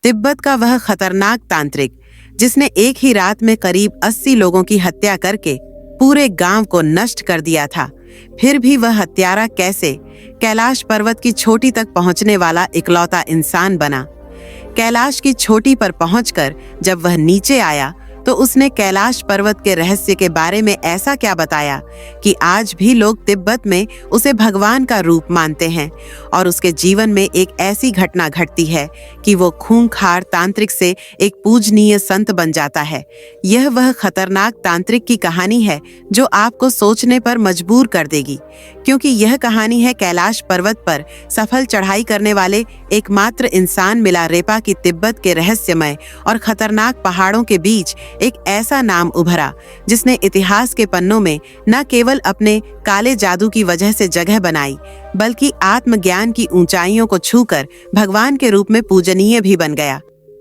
तिब्बत का वह खतरनाक तांत्रिक जिसने एक ही रात में करीब 80 लोगों की हत्या करके पूरे गांव को नष्ट कर दिया था। फिर भी वह हत्यारा कैसे कैलाश पर्वत की चोटी तक पहुंचने वाला इकलौता इंसान बना। कैलाश की चोटी पर पहुंचकर जब वह नीचे आया तो उसने कैलाश पर्वत के रहस्य के बारे में ऐसा क्या बताया कि आज भी लोग तिब्बत में उसे भगवान का रूप मानते हैं और उसके जीवन में एक ऐसी घटना घटती है कि वो खूंखार तांत्रिक से एक पूजनीय संत बन जाता है। यह वह खतरनाक तांत्रिक की कहानी है जो आपको सोचने पर मजबूर कर देगी, क्योंकि यह कहानी है कैलाश पर्वत पर सफल चढ़ाई करने वाले एकमात्र इंसान मिलारेपा की तिब्बत के रहस्यमय और खतरनाक पहाड़ों के बीच एक ऐसा नाम उभरा जिसने इतिहास के पन्नों में न केवल अपने काले जादू की वजह से जगह बनाई, बल्कि आत्मज्ञान की ऊंचाइयों को छूकर भगवान के रूप में पूजनीय भी बन गया।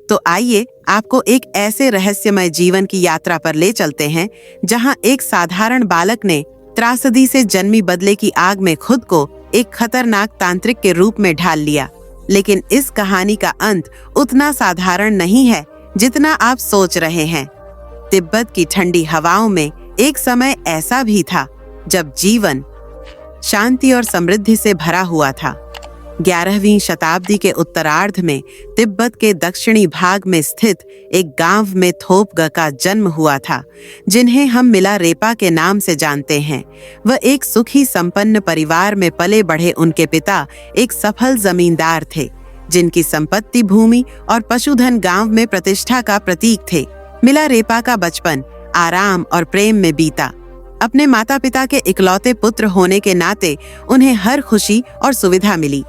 तो आइए आपको एक ऐसे रहस्यमय जीवन की यात्रा पर ले चलते हैं जहां एक साधारण बालक ने त्रासदी से जन्मी बदले की आग में खुद को एक खतरनाक तांत्रिक के रूप में ढाल लिया। लेकिन इस कहानी का अंत उतना साधारण नहीं है जितना आप सोच रहे हैं। तिब्बत की ठंडी हवाओं में एक समय ऐसा भी था जब जीवन शांति और समृद्धि से भरा हुआ था। 11वीं शताब्दी के उत्तरार्ध में तिब्बत के दक्षिणी भाग में स्थित एक गांव में थोपगा का जन्म हुआ था, जिन्हें हम मिलारेपा के नाम से जानते हैं। वह एक सुखी संपन्न परिवार में पले बढ़े उनके पिता एक सफल जमींदार थे, जिनकी संपत्ति, भूमि और पशुधन गांव में प्रतिष्ठा का प्रतीक थे। मिलारेपा का बचपन आराम और प्रेम में बीता। अपने माता पिता के इकलौते पुत्र होने के नाते उन्हें हर खुशी और सुविधा मिली।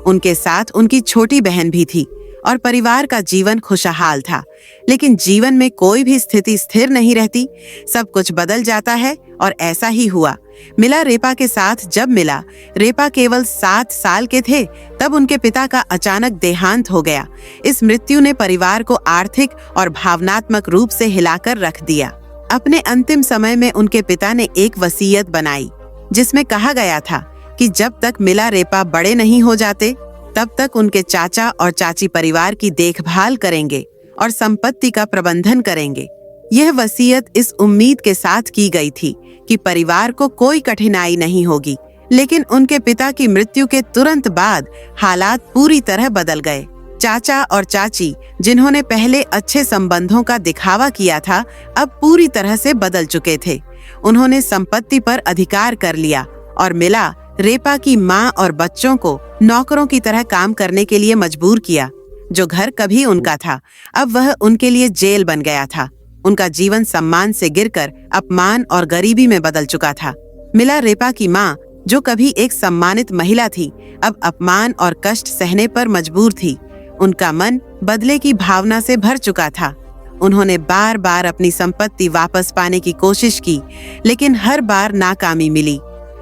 उनके साथ उनकी छोटी बहन भी थी और परिवार का जीवन खुशहाल था। लेकिन जीवन में कोई भी स्थिति स्थिर नहीं रहती, सब कुछ बदल जाता है और ऐसा ही हुआ। मिलारेपा के साथ जब मिलारेपा केवल 7 साल के थे तब उनके पिता का अचानक देहांत हो गया। इस मृत्यु ने परिवार को आर्थिक और भावनात्मक रूप से हिलाकर रख दिया। अपने अंतिम समय में उनके पिता ने एक वसीयत बनाई जिसमें कहा गया था कि जब तक मिलारेपा बड़े नहीं हो जाते तब तक उनके चाचा और चाची परिवार की देखभाल करेंगे और संपत्ति का प्रबंधन करेंगे। यह वसीयत इस उम्मीद के साथ की गई थी कि परिवार को कोई कठिनाई नहीं होगी। लेकिन उनके पिता की मृत्यु के तुरंत बाद हालात पूरी तरह बदल गए। चाचा और चाची, जिन्होंने पहले अच्छे संबंधों का दिखावा किया था, अब पूरी तरह से बदल चुके थे। उन्होंने संपत्ति पर अधिकार कर लिया और मिलारेपा की मां और बच्चों को नौकरों की तरह काम करने के लिए मजबूर किया। जो घर कभी उनका था, अब वह उनके लिए जेल बन गया था। उनका जीवन सम्मान से गिरकर अपमान और गरीबी में बदल चुका था। मिलारेपा की मां, जो कभी एक सम्मानित महिला थी, अब अपमान और कष्ट सहने पर मजबूर थी। उनका मन बदले की भावना से भर चुका था। उन्होंने बार बार अपनी संपत्ति वापस पाने की कोशिश की, लेकिन हर बार नाकामी मिली।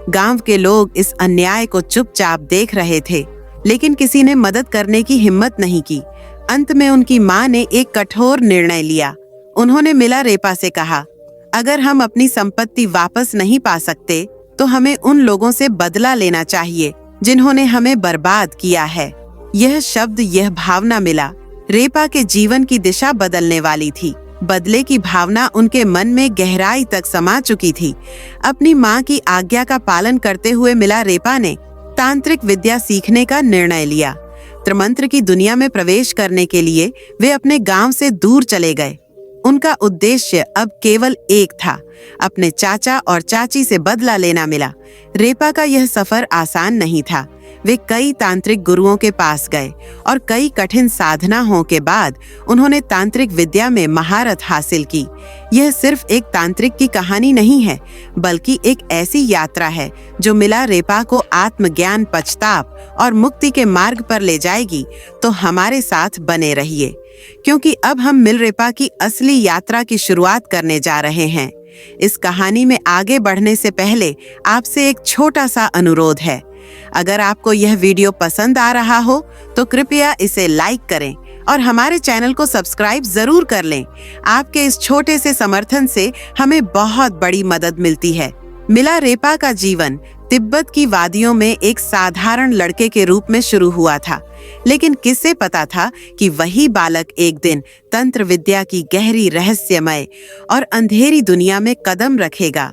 गांव के लोग इस अन्याय को चुपचाप देख रहे थे, लेकिन किसी ने मदद करने की हिम्मत नहीं की। अंत में उनकी मां ने एक कठोर निर्णय लिया। उन्होंने मिलारेपा से कहा, अगर हम अपनी संपत्ति वापस नहीं पा सकते तो हमें उन लोगों से बदला लेना चाहिए जिन्होंने हमें बर्बाद किया है। यह शब्द, यह भावना मिलारेपा के जीवन की दिशा बदलने वाली थी। बदले की भावना उनके मन में गहराई तक समा चुकी थी। अपनी मां की आज्ञा का पालन करते हुए मिलारेपा ने तांत्रिक विद्या सीखने का निर्णय लिया। त्रमंत्र की दुनिया में प्रवेश करने के लिए वे अपने गांव से दूर चले गए। उनका उद्देश्य अब केवल एक था, अपने चाचा और चाची से बदला लेना। मिलारेपा का यह सफर आसान नहीं था। वे कई तांत्रिक गुरुओं के पास गए और कई कठिन साधनाओं के बाद उन्होंने तांत्रिक विद्या में महारत हासिल की। यह सिर्फ एक तांत्रिक की कहानी नहीं है, बल्कि एक ऐसी यात्रा है जो मिलारेपा को आत्मज्ञान, पश्चाताप और मुक्ति के मार्ग पर ले जाएगी। तो हमारे साथ बने रहिए, क्योंकि अब हम मिलारेपा की असली यात्रा की शुरुआत करने जा रहे हैं। इस कहानी में आगे बढ़ने से पहले आपसे एक छोटा सा अनुरोध है। अगर आपको यह वीडियो पसंद आ रहा हो तो कृपया इसे लाइक करें और हमारे चैनल को सब्सक्राइब जरूर कर लें। आपके इस छोटे से समर्थन से हमें बहुत बड़ी मदद मिलती है। मिलारेपा का जीवन तिब्बत की वादियों में एक साधारण लड़के के रूप में शुरू हुआ था, लेकिन किसे पता था कि वही बालक एक दिन तंत्र विद्या की गहरी, रहस्यमय और अंधेरी दुनिया में कदम रखेगा।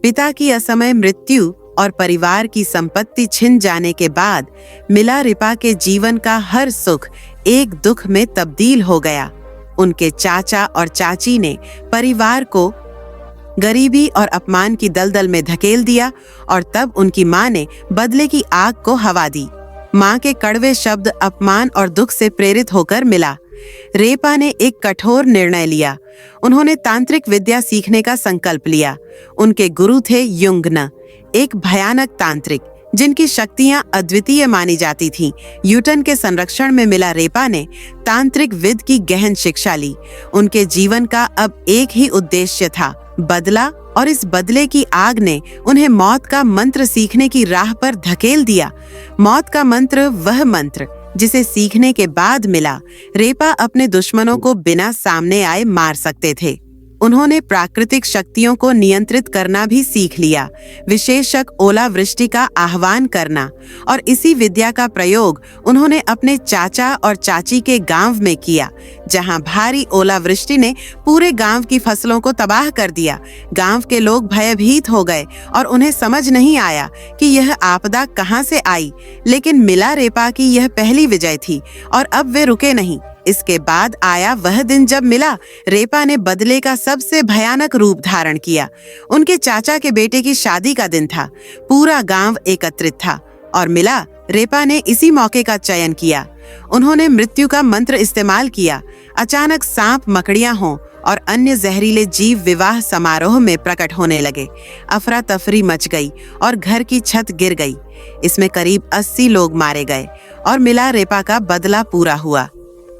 पिता की असमय मृत्यु और परिवार की संपत्ति छिन जाने के बाद मिलारेपा के जीवन का हर सुख एक दुख में तब्दील हो गया। उनके चाचा और चाची ने परिवार को गरीबी और अपमान की दलदल में धकेल दिया और तब उनकी मां ने बदले की आग को हवा दी। मां के कड़वे शब्द अपमान और दुख से प्रेरित होकर मिलारेपा ने एक कठोर निर्णय लिया। उन्होंने तांत्रिक विद्या सीखने का संकल्प लिया। उनके गुरु थे युंगन, एक भयानक तांत्रिक जिनकी शक्तियां अद्वितीय मानी जाती थीं। यूटन के संरक्षण में मिलारेपा ने तांत्रिक विद की गहन शिक्षा ली। उनके जीवन का अब एक ही उद्देश्य था, बदला, और इस बदले की आग ने उन्हें मौत का मंत्र सीखने की राह पर धकेल दिया। मौत का मंत्र, वह मंत्र जिसे सीखने के बाद मिलारेपा अपने दुश्मनों को बिना सामने आए मार सकते थे। उन्होंने प्राकृतिक शक्तियों को नियंत्रित करना भी सीख लिया, विशेषक ओलावृष्टि का आह्वान करना, और इसी विद्या का प्रयोग उन्होंने अपने चाचा और चाची के गांव में किया, जहां भारी ओलावृष्टि ने पूरे गांव की फसलों को तबाह कर दिया। गांव के लोग भयभीत हो गए और उन्हें समझ नहीं आया कि यह आपदा कहां से आई, लेकिन मिलारेपा की यह पहली विजय थी और अब वे रुके नहीं। इसके बाद आया वह दिन जब मिलारेपा ने बदले का सबसे भयानक रूप धारण किया। उनके चाचा के बेटे की शादी का दिन था। पूरा गांव एकत्रित था और मिलारेपा ने इसी मौके का चयन किया। उन्होंने मृत्यु का मंत्र इस्तेमाल किया। अचानक सांप, मकड़ियां हों और अन्य जहरीले जीव विवाह समारोह में प्रकट होने लगे। अफरा तफरी मच गई और घर की छत गिर गई। इसमें करीब 80 लोग मारे गए और मिलारेपा का बदला पूरा हुआ।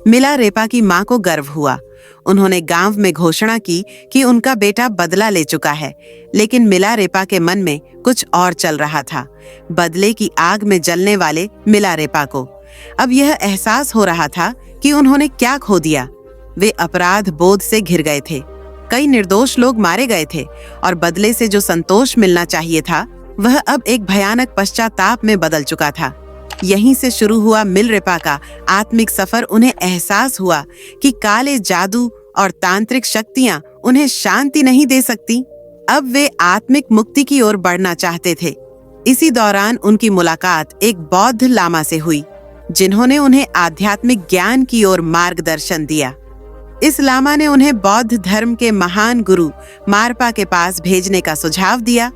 मिलारेपा की मां को गर्व हुआ। उन्होंने गांव में घोषणा की कि उनका बेटा बदला ले चुका है, लेकिन मिलारेपा के मन में कुछ और चल रहा था। बदले की आग में जलने वाले मिलारेपा को अब यह एहसास हो रहा था कि उन्होंने क्या खो दिया। वे अपराध बोध से घिर गए थे। कई निर्दोष लोग मारे गए थे और बदले से जो संतोष मिलना चाहिए था, वह अब एक भयानक पश्चाताप में बदल चुका था। यहीं से शुरू हुआ मिलारेपा का आत्मिक सफर। उन्हें एहसास हुआ कि काले जादू और तांत्रिक शक्तियां उन्हें शांति नहीं दे सकती। अब वे आत्मिक मुक्ति की ओर बढ़ना चाहते थे। इसी दौरान उनकी मुलाकात एक बौद्ध लामा से हुई, जिन्होंने उन्हें आध्यात्मिक ज्ञान की ओर मार्गदर्शन दिया। इस लामा ने उन्हें बौद्ध धर्म के महान गुरु मारपा के पास भेजने का सुझाव दिया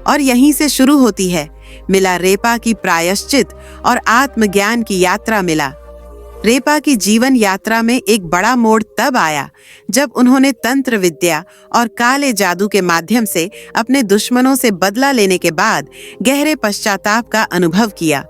और यहीं से शुरू होती है मिलारेपा की प्रायश्चित और आत्मज्ञान की यात्रा। मिलारेपा की जीवन यात्रा में एक बड़ा मोड़ तब आया जब उन्होंने तंत्र विद्या और काले जादू के माध्यम से अपने दुश्मनों से बदला लेने के बाद गहरे पश्चाताप का अनुभव किया।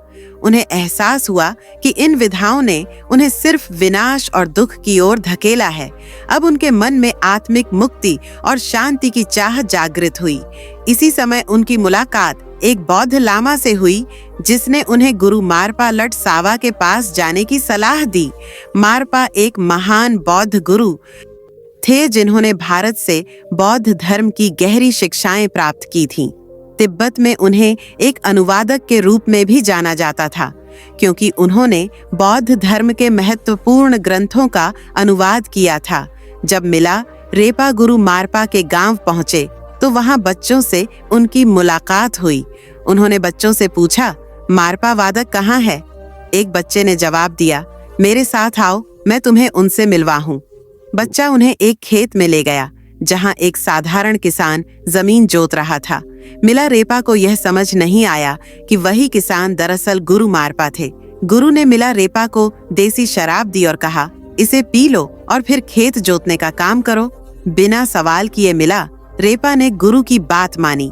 उन्हें एहसास हुआ कि इन विधाओं ने उन्हें सिर्फ विनाश और दुख की ओर धकेला है। अब उनके मन में आत्मिक मुक्ति और शांति की चाह जागृत हुई। इसी समय उनकी मुलाकात एक बौद्ध लामा से हुई, जिसने उन्हें गुरु मारपा लट सावा के पास जाने की सलाह दी। मारपा एक महान बौद्ध गुरु थे जिन्होंने भारत से बौद्ध धर्म की गहरी शिक्षाएं प्राप्त की थीं। तिब्बत में उन्हें एक अनुवादक के रूप में भी जाना जाता था, क्योंकि उन्होंने बौद्ध धर्म के महत्वपूर्ण ग्रंथों का अनुवाद किया था। जब मिलारेपा गुरु मारपा के गांव पहुंचे तो वहां बच्चों से उनकी मुलाकात हुई। उन्होंने बच्चों से पूछा, मारपा वादक कहाँ है? एक बच्चे ने जवाब दिया, मेरे साथ आओ, मैं तुम्हें उनसे मिलवा हूँ। बच्चा उन्हें एक खेत में ले गया, जहां एक साधारण किसान जमीन जोत रहा था। मिलारेपा को यह समझ नहीं आया कि वही किसान दरअसल गुरु मारपा थे। गुरु ने मिलारेपा को देसी शराब दी और कहा, इसे पी लो और फिर खेत जोतने का काम करो। बिना सवाल किए मिलारेपा ने गुरु की बात मानी।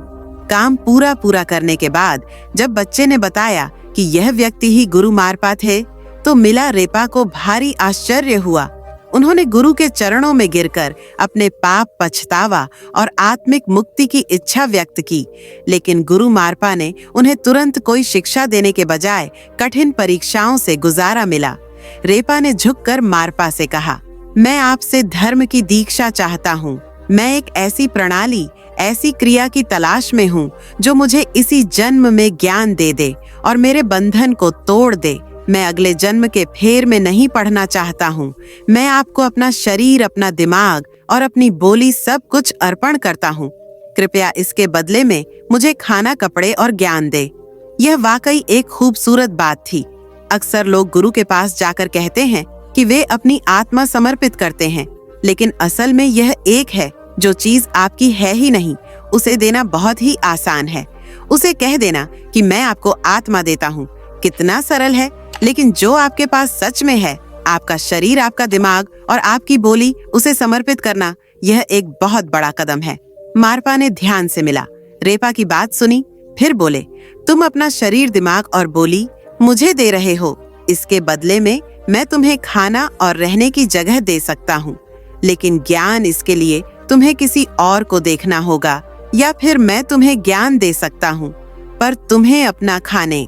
काम पूरा करने के बाद जब बच्चे ने बताया कि यह व्यक्ति ही गुरु मारपा थे, तो मिलारेपा को भारी आश्चर्य हुआ। उन्होंने गुरु के चरणों में गिरकर अपने पाप, पछतावा और आत्मिक मुक्ति की इच्छा व्यक्त की, लेकिन गुरु मारपा ने उन्हें तुरंत कोई शिक्षा देने के बजाय कठिन परीक्षाओं से गुजारा। मिलारेपा ने झुककर मारपा से कहा, मैं आपसे धर्म की दीक्षा चाहता हूँ। मैं एक ऐसी प्रणाली, ऐसी क्रिया की तलाश में हूँ जो मुझे इसी जन्म में ज्ञान दे दे और मेरे बंधन को तोड़ दे। मैं अगले जन्म के फेर में नहीं पढ़ना चाहता हूँ। मैं आपको अपना शरीर, अपना दिमाग और अपनी बोली सब कुछ अर्पण करता हूँ। कृपया इसके बदले में मुझे खाना, कपड़े और ज्ञान दे। यह वाकई एक खूबसूरत बात थी। अक्सर लोग गुरु के पास जाकर कहते हैं कि वे अपनी आत्मा समर्पित करते हैं, लेकिन असल में यह एक है जो चीज आपकी है ही नहीं, उसे देना बहुत ही आसान है। उसे कह देना कि मैं आपको आत्मा देता हूँ। कितना सरल है, लेकिन जो आपके पास सच में है, आपका शरीर, आपका दिमाग और आपकी बोली, उसे समर्पित करना, यह एक बहुत बड़ा कदम है। मारपा ने ध्यान से मिला, रेपा की बात सुनी, फिर बोले, तुम अपना शरीर, दिमाग और बोली मुझे दे रहे हो। इसके बदले में मैं तुम्हें खाना और रहने की जगह दे सकता हूँ, लेकिन ज्ञान, इसके लिए तुम्हें किसी और को देखना होगा, या फिर मैं तुम्हें ज्ञान दे सकता हूँ पर तुम्हें अपना खाने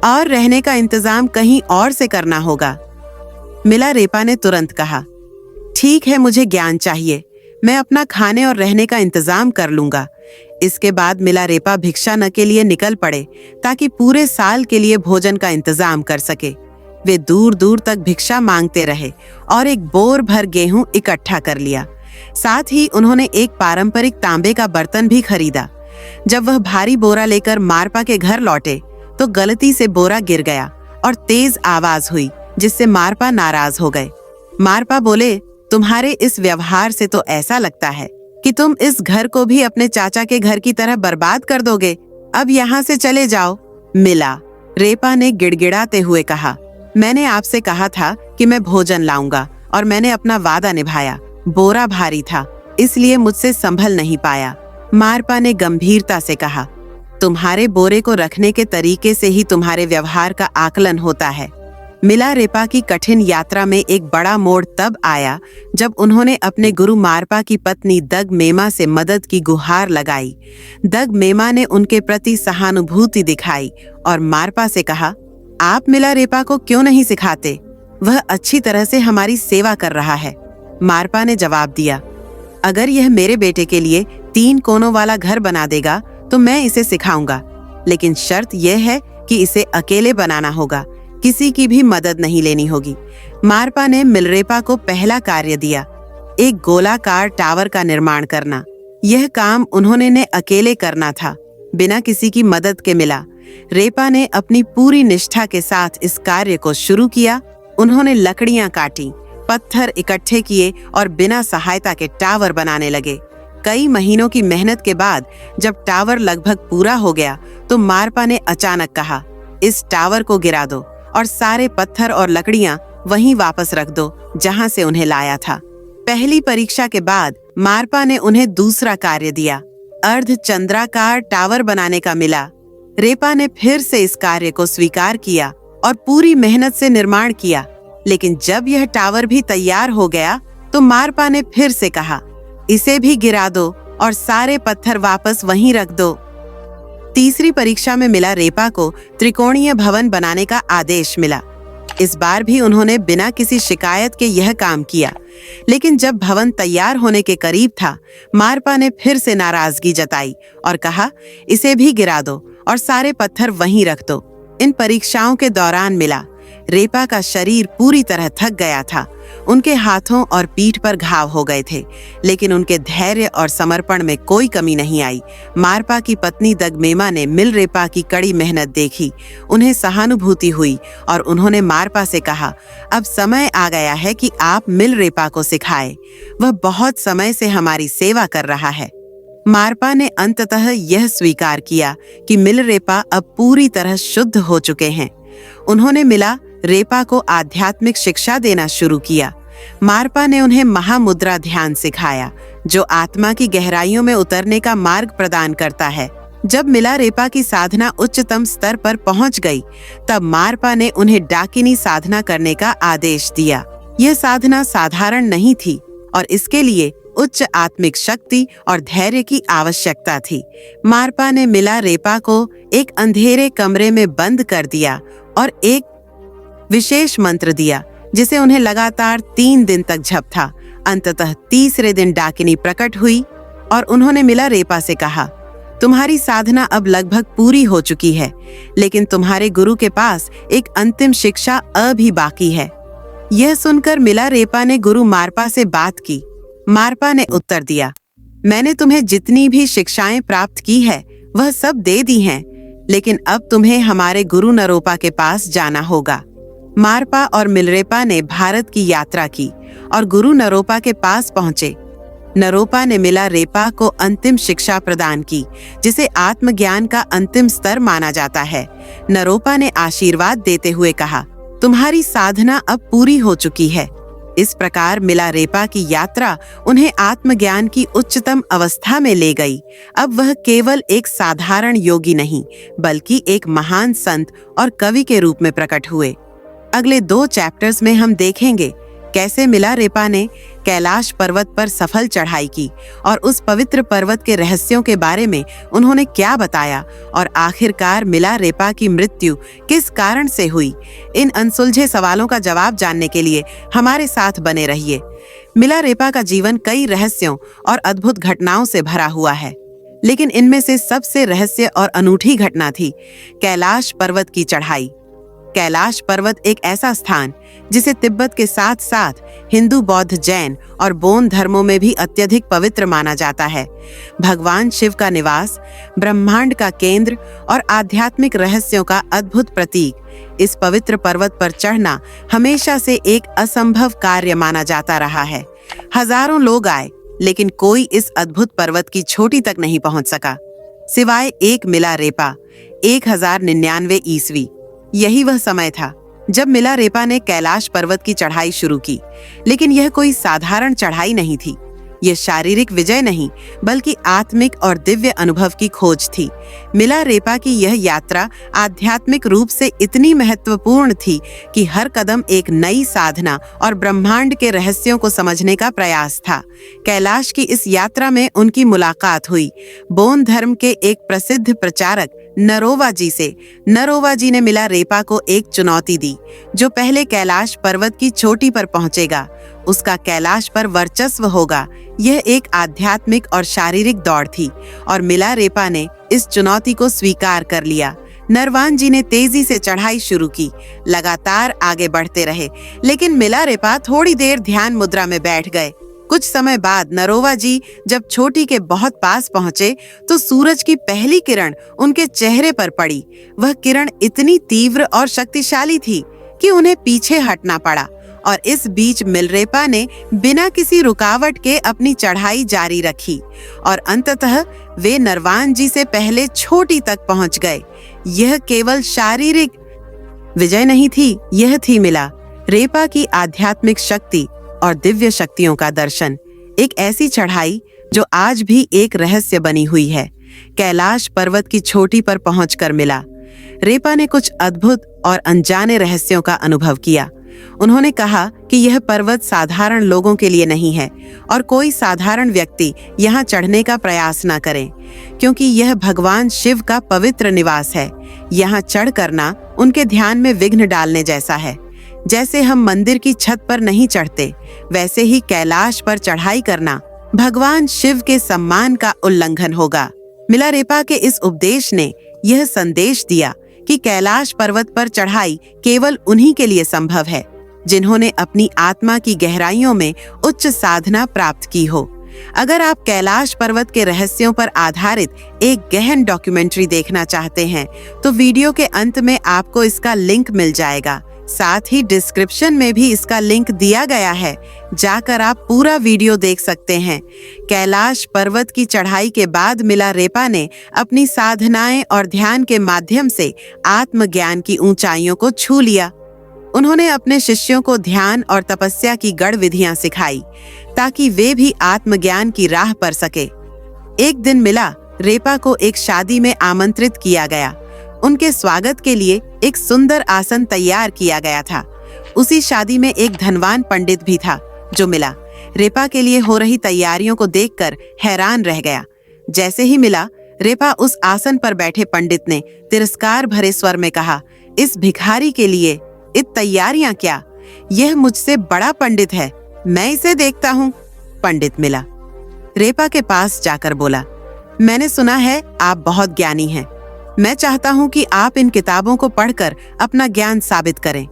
और रहने का इंतजाम कहीं और से करना होगा। मिला रेपा ने तुरंत कहा, ठीक है, मुझे ज्ञान चाहिए, मैं अपना खाने और रहने का इंतजाम कर लूंगा। इसके बाद मिला रेपा भिक्षा न के लिए निकल पड़े ताकि पूरे साल के लिए भोजन का इंतजाम कर सके। वे दूर दूर तक भिक्षा मांगते रहे और एक बोर भर गेहूं इकट्ठा कर लिया। साथ ही उन्होंने एक पारंपरिक तांबे का बर्तन भी खरीदा। जब वह भारी बोरा लेकर मारपा के घर लौटे तो गलती से बोरा गिर गया और तेज आवाज हुई, जिससे मारपा नाराज हो गए। मारपा बोले, तुम्हारे इस व्यवहार से तो ऐसा लगता है कि तुम इस घर को भी अपने चाचा के घर की तरह बर्बाद कर दोगे। अब यहाँ से चले जाओ। मिला रेपा ने गिड़गिड़ाते हुए कहा, मैंने आपसे कहा था कि मैं भोजन लाऊंगा और मैंने अपना वादा निभाया। बोरा भारी था, इसलिए मुझसे संभल नहीं पाया। मारपा ने गंभीरता से कहा, तुम्हारे बोरे को रखने के तरीके से ही तुम्हारे व्यवहार का आकलन होता है। मिला रेपा की कठिन यात्रा में एक बड़ा मोड़ तब आया जब उन्होंने अपने गुरु मारपा की पत्नी दग मेमा से मदद की गुहार लगाई। दग मेमा ने उनके प्रति सहानुभूति दिखाई और मारपा से कहा, आप मिला रेपा को क्यों नहीं सिखाते? वह अच्छी तरह से हमारी सेवा कर रहा है। मारपा ने जवाब दिया, अगर यह मेरे बेटे के लिए 3 कोनों वाला घर बना देगा तो मैं इसे सिखाऊंगा, लेकिन शर्त यह है कि इसे अकेले बनाना होगा, किसी की भी मदद नहीं लेनी होगी। मारपा ने मिलरेपा को पहला कार्य दिया, एक गोलाकार टावर का निर्माण करना। यह काम उन्होंने ने अकेले करना था, बिना किसी की मदद के। मिला रेपा ने अपनी पूरी निष्ठा के साथ इस कार्य को शुरू किया। उन्होंने लकड़ियां काटी, पत्थर इकट्ठे किए और बिना सहायता के टावर बनाने लगे। कई महीनों की मेहनत के बाद जब टावर लगभग पूरा हो गया तो मारपा ने अचानक कहा, इस टावर को गिरा दो और सारे पत्थर और लकड़ियां वहीं वापस रख दो जहां से उन्हें लाया था। पहली परीक्षा के बाद मारपा ने उन्हें दूसरा कार्य दिया, अर्धचंद्राकार टावर बनाने का। मिला रेपा ने फिर से इस कार्य को स्वीकार किया और पूरी मेहनत से निर्माण किया। लेकिन जब यह टावर भी तैयार हो गया तो मारपा ने फिर से कहा, इसे भी गिरा दो और सारे पत्थर वापस वहीं रख दो। तीसरी परीक्षा में मिला रेपा को त्रिकोणीय भवन बनाने का आदेश मिला। इस बार भी उन्होंने बिना किसी शिकायत के यह काम किया, लेकिन जब भवन तैयार होने के करीब था, मारपा ने फिर से नाराजगी जताई और कहा, इसे भी गिरा दो और सारे पत्थर वहीं रख दो। इन परीक्षाओं के दौरान मिला रेपा का शरीर पूरी तरह थक गया था। उनके हाथों और पीठ पर घाव हो गए थे, लेकिन उनके धैर्य और समर्पण में कोई कमी नहीं आई। मारपा की पत्नी दगमेमा ने मिल रेपा की कड़ी मेहनत देखी, उन्हें सहानुभूति हुई और उन्होंने मारपा से कहा, अब समय आ गया है कि आप मिल रेपा को सिखाएं। वह बहुत समय से हमारी सेवा कर रहा है। मारपा ने अंततः यह स्वीकार किया कि मिल रेपा अब पूरी तरह शुद्ध हो चुके हैं। उन्होंने मिला रेपा को आध्यात्मिक शिक्षा देना शुरू किया। मारपा ने उन्हें महामुद्रा ध्यान सिखाया, जो आत्मा की गहराइयों में उतरने का मार्ग प्रदान करता है। जब मिला रेपा की साधना उच्चतम स्तर पर पहुंच गई, तब मारपा ने उन्हें डाकिनी साधना करने का आदेश दिया। यह साधना साधारण नहीं थी और इसके लिए उच्च आत्मिक शक्ति और धैर्य की आवश्यकता थी। मारपा ने मिला रेपा को एक अंधेरे कमरे में बंद कर दिया और एक विशेष मंत्र दिया, जिसे उन्हें लगातार 3 दिन तक जप था। अंततः तीसरे दिन डाकिनी प्रकट हुई। और उन्होंने मिलारेपा से कहा, तुम्हारी साधना अब लगभग पूरी हो चुकी है, लेकिन तुम्हारे गुरु के पास एक अंतिम शिक्षा अभी बाकी है। यह सुनकर मिलारेपा ने गुरु मारपा से बात की। मारपा ने उत्तर दिया, मैंने तुम्हें जितनी भी शिक्षाएं प्राप्त की है वह सब दे दी हैं, लेकिन अब तुम्हें हमारे गुरु नरोपा के पास जाना होगा। मारपा और मिलरेपा ने भारत की यात्रा की और गुरु नरोपा के पास पहुंचे। नरोपा ने मिलारेपा को अंतिम शिक्षा प्रदान की, जिसे आत्मज्ञान का अंतिम स्तर माना जाता है। नरोपा ने आशीर्वाद देते हुए कहा, तुम्हारी साधना अब पूरी हो चुकी है। इस प्रकार मिलारेपा की यात्रा उन्हें आत्मज्ञान की उच्चतम अवस्था में ले गई। अब वह केवल एक साधारण योगी नहीं, बल्कि एक महान संत और कवि के रूप में प्रकट हुए। अगले 2 चैप्टर्स में हम देखेंगे कैसे मिलारेपा ने कैलाश पर्वत पर सफल चढ़ाई की और उस पवित्र पर्वत के रहस्यों के बारे में उन्होंने क्या बताया, और आखिरकार मिलारेपा की मृत्यु किस कारण से हुई। इन अनसुलझे सवालों का जवाब जानने के लिए हमारे साथ बने रहिए। मिलारेपा का जीवन कई रहस्यों और अद्भुत घटनाओं से भरा हुआ है, लेकिन इनमें से सबसे रहस्य और अनूठी घटना थी कैलाश पर्वत की चढ़ाई। कैलाश पर्वत एक ऐसा स्थान जिसे तिब्बत के साथ साथ हिंदू, बौद्ध, जैन और बोन धर्मों में भी अत्यधिक पवित्र माना जाता है। भगवान शिव का निवास, ब्रह्मांड का केंद्र और आध्यात्मिक रहस्यों का अद्भुत प्रतीक। इस पवित्र पर्वत पर चढ़ना हमेशा से एक असंभव कार्य माना जाता रहा है। हजारों लोग आए, लेकिन कोई इस अद्भुत पर्वत की चोटी तक नहीं पहुंच सका, सिवाय एक मिलारेपा। 1099 ईस्वी यही वह समय था जब मिलारेपा ने कैलाश पर्वत की चढ़ाई शुरू की। लेकिन यह कोई साधारण चढ़ाई नहीं थी। यह शारीरिक विजय नहीं, बल्कि आत्मिक और दिव्य अनुभव की खोज थी। मिलारेपा की यह यात्रा आध्यात्मिक रूप से इतनी महत्वपूर्ण थी कि हर कदम एक नई साधना और ब्रह्मांड के रहस्यों को समझने का प्रयास था। कैलाश की इस यात्रा में उनकी मुलाकात हुई बोन धर्म के एक प्रसिद्ध प्रचारक नरोवा जी से। नरोवा जी ने मिलारेपा को एक चुनौती दी, जो पहले कैलाश पर्वत की चोटी पर पहुंचेगा उसका कैलाश पर वर्चस्व होगा। यह एक आध्यात्मिक और शारीरिक दौड़ थी और मिलारेपा ने इस चुनौती को स्वीकार कर लिया। नरवान जी ने तेजी से चढ़ाई शुरू की, लगातार आगे बढ़ते रहे, लेकिन मिलारेपा थोड़ी देर ध्यान मुद्रा में बैठ गए। कुछ समय बाद नरोवा जी जब चोटी के बहुत पास पहुंचे तो सूरज की पहली किरण उनके चेहरे पर पड़ी। वह किरण इतनी तीव्र और शक्तिशाली थी कि उन्हें पीछे हटना पड़ा, और इस बीच मिलरेपा ने बिना किसी रुकावट के अपनी चढ़ाई जारी रखी और अंततः वे नरवान जी से पहले चोटी तक पहुंच गए। यह केवल शारीरिक विजय नहीं थी, यह थी मिलारेपा की आध्यात्मिक शक्ति और दिव्य शक्तियों का दर्शन। एक ऐसी चढ़ाई जो आज भी एक रहस्य बनी हुई है। कैलाश पर्वत की चोटी पर पहुंचकर मिलारेपा ने कुछ अद्भुत और अनजाने रहस्यों का अनुभव किया। उन्होंने कहा कि यह पर्वत साधारण लोगों के लिए नहीं है और कोई साधारण व्यक्ति यहाँ चढ़ने का प्रयास न करे, क्योंकि यह भगवान शिव का पवित्र निवास है। यहाँ चढ़ करना उनके ध्यान में विघ्न डालने जैसा है। जैसे हम मंदिर की छत पर नहीं चढ़ते, वैसे ही कैलाश पर चढ़ाई करना भगवान शिव के सम्मान का उल्लंघन होगा। मिलारेपा के इस उपदेश ने यह संदेश दिया कि कैलाश पर्वत पर चढ़ाई केवल उन्हीं के लिए संभव है जिन्होंने अपनी आत्मा की गहराइयों में उच्च साधना प्राप्त की हो। अगर आप कैलाश पर्वत के रहस्यों पर आधारित एक गहन डॉक्यूमेंट्री देखना चाहते हैं तो वीडियो के अंत में आपको इसका लिंक मिल जाएगा। साथ ही डिस्क्रिप्शन में भी इसका लिंक दिया गया है, जाकर आप पूरा वीडियो देख सकते हैं। कैलाश पर्वत की चढ़ाई के बाद मिलारेपा ने अपनी साधनाएं और ध्यान के माध्यम से आत्मज्ञान की ऊंचाइयों को छू लिया। उन्होंने अपने शिष्यों को ध्यान और तपस्या की गढ़ विधियां सिखाई ताकि वे भी आत्मज्ञान की राह पर सके। एक दिन मिलारेपा को एक शादी में आमंत्रित किया गया। उनके स्वागत के लिए एक सुंदर आसन तैयार किया गया था। उसी शादी में एक धनवान पंडित भी था जो मिलारेपा के लिए हो रही तैयारियों को देखकर हैरान रह गया। जैसे ही मिलारेपा उस आसन पर बैठे पंडित ने तिरस्कार भरे स्वर में कहा, इस भिखारी के लिए इत तैयारियां क्या? यह मुझसे बड़ा पंडित है, मैं इसे देखता हूँ। पंडित रेपा के पास जाकर बोला, मैंने सुना है आप बहुत ज्ञानी हैं। मैं चाहता हूँ कि आप इन किताबों को पढ़कर अपना ज्ञान साबित करें।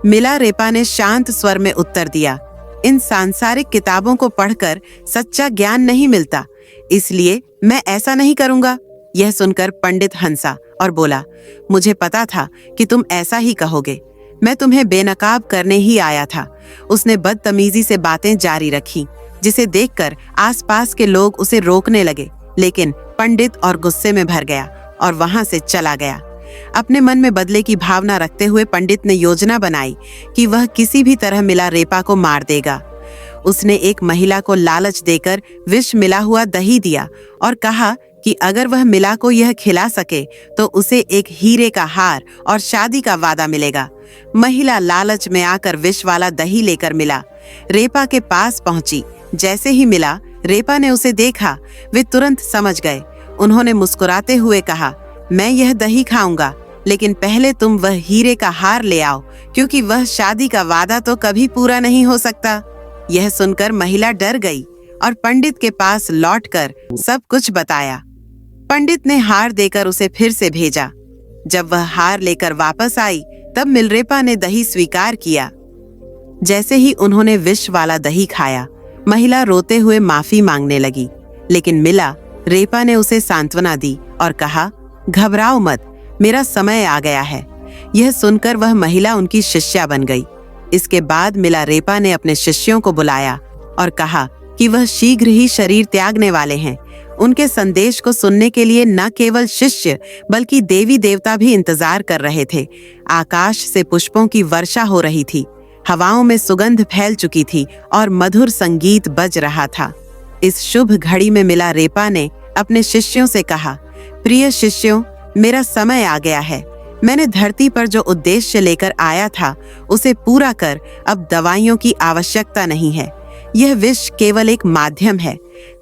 मिला रेपा ने शांत स्वर में उत्तर दिया, इन सांसारिक किताबों को पढ़कर सच्चा ज्ञान नहीं मिलता, इसलिए मैं ऐसा नहीं करूँगा। यह सुनकर पंडित हंसा और बोला, मुझे पता था कि तुम ऐसा ही कहोगे। मैं तुम्हें बेनकाब करने ही आया था। उसने बदतमीजी से बातें जारी रखी, जिसे देखकर आसपास के लोग उसे रोकने लगे, लेकिन पंडित और गुस्से में भर गया और वहां से चला गया। अपने मन में बदले की भावना रखते हुए पंडित ने योजना बनाई कि वह किसी भी तरह मिला रेपा को मार देगा। उसने एक महिला को लालच देकर विष मिला हुआ दही दिया और कहा कि अगर वह मिला को यह खिला सके तो उसे एक हीरे का हार और शादी का वादा मिलेगा। महिला लालच में आकर विष वाला दही लेकर मिला रेपा के पास पहुंची। जैसे ही मिला रेपा ने उसे देखा, वे तुरंत समझ गए। उन्होंने मुस्कुराते हुए कहा, मैं यह दही खाऊंगा, लेकिन पहले तुम वह हीरे का हार ले आओ, क्योंकि वह शादी का वादा तो कभी पूरा नहीं हो सकता। यह सुनकर महिला डर गई और पंडित के पास लौटकर सब कुछ बताया। पंडित ने हार देकर उसे फिर से भेजा। जब वह हार लेकर वापस आई, तब मिलरेपा ने दही स्वीकार किया। जैसे ही उन्होंने विष वाला दही खाया, महिला रोते हुए माफी मांगने लगी, लेकिन मिला रेपा ने उसे सांत्वना दी और कहा, घबराओ मत, मेरा समय आ गया है। यह सुनकर वह महिला उनकी शिष्या बन गई। इसके बाद मिला रेपा ने अपने शिष्यों को बुलाया और कहा कि वह शीघ्र ही शरीर त्यागने वाले हैं। उनके संदेश को सुनने के लिए न केवल शिष्य बल्कि देवी देवता भी इंतजार कर रहे थे। आकाश से पुष्पों की वर्षा हो रही थी, हवाओं में सुगंध फैल चुकी थी और मधुर संगीत बज रहा था। इस शुभ घड़ी में मिला रेपा ने अपने शिष्यों से कहा, प्रिय शिष्यों, मेरा समय आ गया है। मैंने धरती पर जो उद्देश्य लेकर आया था उसे पूरा कर अब दवाइयों की आवश्यकता नहीं है। यह विष केवल एक माध्यम है।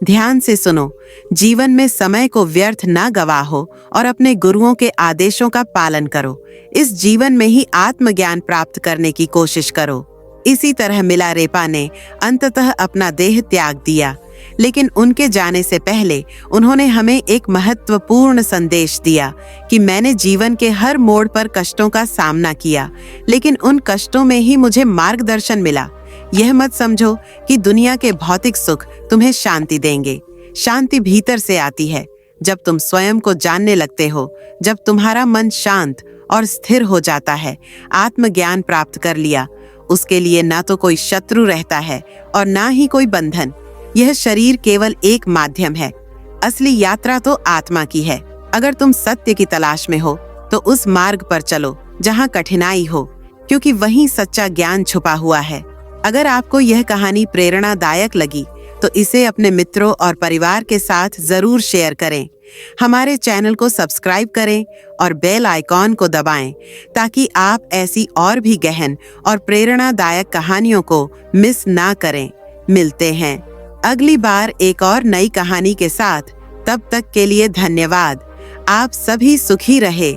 ध्यान से सुनो, जीवन में समय को व्यर्थ ना गवाहो और अपने गुरुओं के आदेशों का पालन करो। इस जीवन में ही आत्मज्ञान प्राप्त करने की कोशिश करो। इसी तरह मिला रेपा ने अंततः अपना देह त्याग दिया, लेकिन उनके जाने से पहले उन्होंने हमें एक महत्वपूर्ण संदेश दिया कि मैंने जीवन के हर मोड़ पर कष्टों का सामना किया, लेकिन उन कष्टों में ही मुझे मार्गदर्शन मिला। यह मत समझो कि दुनिया के भौतिक सुख तुम्हें शांति देंगे। शांति भीतर से आती है, जब तुम स्वयं को जानने लगते हो, जब तुम्हारा मन शांत और स्थिर हो जाता है। आत्मज्ञान प्राप्त कर लिया, उसके लिए ना तो कोई शत्रु रहता है और ना ही कोई बंधन। यह शरीर केवल एक माध्यम है, असली यात्रा तो आत्मा की है। अगर तुम सत्य की तलाश में हो तो उस मार्ग पर चलो जहाँ कठिनाई हो, क्योंकि वहीं सच्चा ज्ञान छुपा हुआ है। अगर आपको यह कहानी प्रेरणादायक लगी तो इसे अपने मित्रों और परिवार के साथ जरूर शेयर करें। हमारे चैनल को सब्सक्राइब करें और बेल आइकॉन को दबाएं ताकि आप ऐसी और भी गहन और प्रेरणादायक कहानियों को मिस ना करें। मिलते हैं अगली बार एक और नई कहानी के साथ। तब तक के लिए धन्यवाद। आप सभी सुखी रहे।